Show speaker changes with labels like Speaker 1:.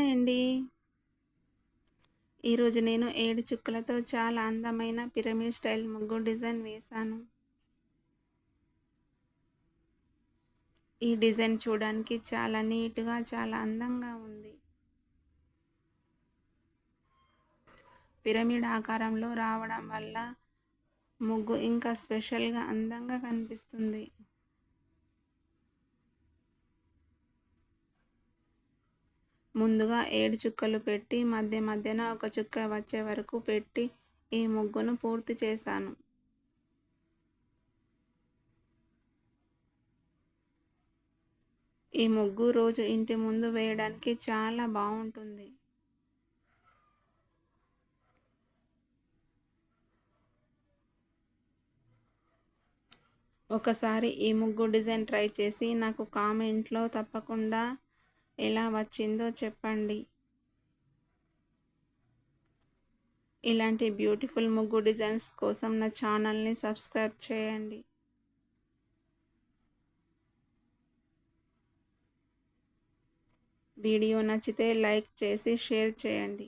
Speaker 1: Hi అండి. ఈరోజు నేను 7 చుక్కలతో చాలా అందమైన పిరమిడ్ స్టైల్ ముగ్గు డిజైన్ వేశాను. ఈ డిజైన్ చూడడానికి చాలా నీట్‌గా, చాలా అందంగా ఉంది. పిరమిడ్ ఆకారంలో రావడం వల్ల ముగ్గు ఇంకా స్పెషల్‌గా అందంగా కనిపిస్తుంది. ముందుగా 7 చుక్కలు పెట్టి మధ్యన ఒక చుక్క వచ్చే వరకు పెట్టి ఈ ముగ్గును పూర్తి చేశాను. ఈ ముగ్గు రోజు ఇంటి ముందు వేయడానికి చాలా బాగుంటుంది. ఒకసారి ఈ ముగ్గు డిజైన్ ట్రై చేసి నాకు కామెంట్లో తప్పకుండా ఎలా వచ్చిందో చెప్పండి. ఇలాంటి బ్యూటిఫుల్ ముగ్గు డిజైన్స్ కోసం నా ఛానల్ని సబ్స్క్రైబ్ చేయండి. వీడియో నచ్చితే లైక్ చేసి షేర్ చేయండి.